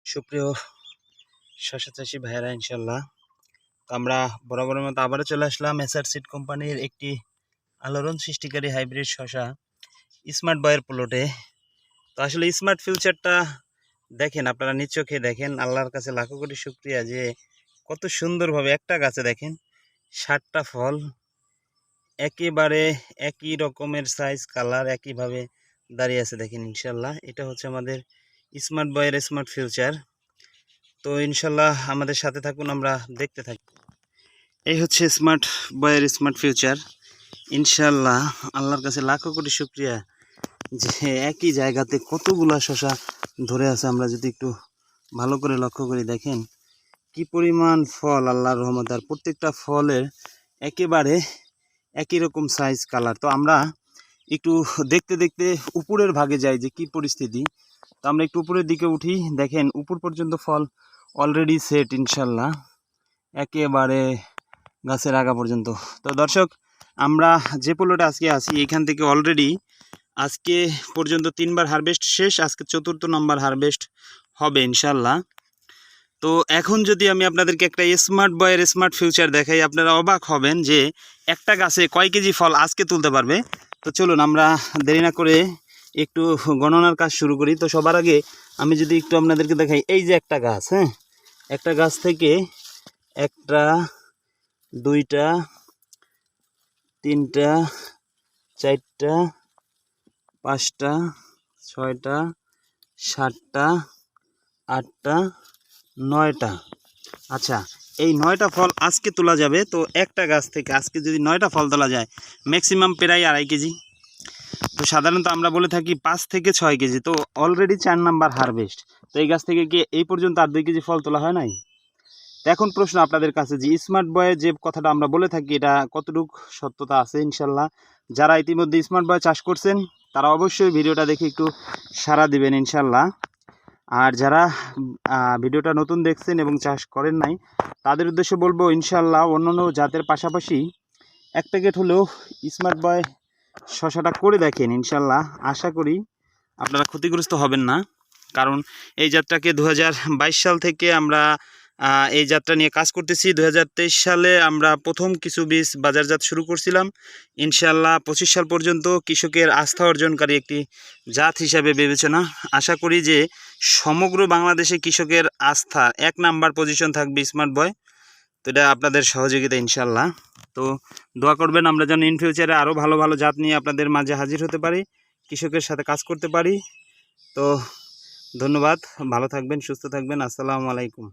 সুপ্রিয় শশা চাষি ভাইয়েরা, ইনশাল্লাহ তো আমরা বরাবরের মতো আবারও চলে আসলাম এসআর সিড কোম্পানির একটি আলোড়ন সৃষ্টিকারী হাইব্রিড শশা স্মার্ট বয়ের প্লটে। তো আসলে স্মার্ট ফিউচারটা দেখেন, আপনারা নিজ চোখে দেখেন। আল্লাহর কাছে লাখো কোটি শুক্রিয়া যে কত সুন্দরভাবে একটা গাছে দেখেন 60টা ফল একেবারে একই রকমের সাইজ কালার একইভাবে দাঁড়িয়ে আছে। দেখেন ইনশাল্লাহ এটা হচ্ছে আমাদের স্মার্ট বয়ের স্মার্ট ফিউচার। তো ইনশাল্লাহ আমাদের সাথে থাকুন, আমরা দেখতে থাকি। এই হচ্ছে স্মার্ট বয়ের স্মার্ট ফিউচার। ইনশাল্লাহ আল্লাহর কাছে লাখো কোটি শুক্রিয়া যে একই জায়গাতে কতগুলা শশা ধরে আছে। আমরা যদি একটু ভালো করে লক্ষ্য করি, দেখেন কি পরিমাণ ফল আল্লাহর রহমত, আর প্রত্যেকটা ফলের একেবারে একই রকম সাইজ কালার। তো আমরা একটু দেখতে দেখতে উপরের ভাগে যাই যে কি পরিস্থিতি। তো আমরা একটু উপরের দিকে উঠি, দেখেন উপর পর্যন্ত ফল অলরেডি সেট ইনশাল্লাহ একেবারে গাছের আগা পর্যন্ত। তো দর্শক, আমরা যে প্লটে আজকে আছি এখান থেকে অলরেডি আজকে পর্যন্ত 3বার হারভেস্ট শেষ, আজকে 4র্থ নম্বর হারভেস্ট হবে ইনশাল্লাহ। তো এখন যদি আমি আপনাদেরকে একটা স্মার্ট বয়ের স্মার্ট ফিউচার দেখাই, আপনারা অবাক হবেন যে একটা গাছে কয় কেজি ফল আজকে তুলতে পারবে। তো চলুন আমরা দেরি না করে একটু গণনার কাজ শুরু করি। তো সবার আগে আমি যদি একটু আপনাদেরকে দেখাই, এই যে একটা গাছ, হ্যাঁ, একটা গাছ থেকে 1টা 2টা 3টা 4টা 5টা 6টা 7টা 8টা 9টা। আচ্ছা, এই 9টা ফল আজকে তোলা যাবে। তো একটা গাছ থেকে আজকে যদি 9টা ফল তোলা যায়, ম্যাক্সিমাম প্রায় 2.5 কেজি। তো সাধারণত আমরা বলে থাকি 5 থেকে 6 কেজি। তো অলরেডি 4 নাম্বার হারভেস্ট। তো এই গাছ থেকে কি এই পর্যন্ত আর 2 কেজি ফল তোলা হয় নাই? তো এখন প্রশ্ন আপনাদের কাছে যে স্মার্ট বয়ে যে কথাটা আমরা বলে থাকি এটা কতটুকু সত্যতা আছে। ইনশাল্লাহ যারা ইতিমধ্যে স্মার্ট বয় চাষ করছেন তারা অবশ্যই ভিডিওটা দেখে একটু সাড়া দিবেন ইনশাল্লাহ। আর যারা ভিডিওটা নতুন দেখছেন এবং চাষ করেন নাই তাদের উদ্দেশ্যে বলবো, ইনশাল্লাহ অন্যান্য জাতের পাশাপাশি 1 প্যাকেট হলেও স্মার্ট বয় শশাটা করে দেখেন। ইনশাল্লাহ আশা করি আপনারা ক্ষতিগ্রস্ত হবেন না। কারণ এই জাতটাকে 2022 সাল থেকে আমরা এই জাতটা নিয়ে কাজ করতেছি। 2023 সালে আমরা প্রথম কিছু বীজ বাজারজাত শুরু করছিলাম। ইনশাল্লাহ 25 সাল পর্যন্ত কৃষকের আস্থা অর্জনকারী একটি জাত হিসাবে বিবেচনা। আশা করি যে সমগ্র বাংলাদেশে কৃষকের আস্থা 1 নাম্বার পজিশন থাকবে স্মার্ট বয়। তো এটা আপনাদের সহযোগিতা ইনশাল্লাহ। তো দোয়া করবেন আমরা যেন ইন ফিউচারে আরও ভালো ভালো জাত নিয়ে আপনাদের মাঝে হাজির হতে পারি, কৃষকের সাথে কাজ করতে পারি। তো ধন্যবাদ, ভালো থাকবেন, সুস্থ থাকবেন। আসসালামু আলাইকুম।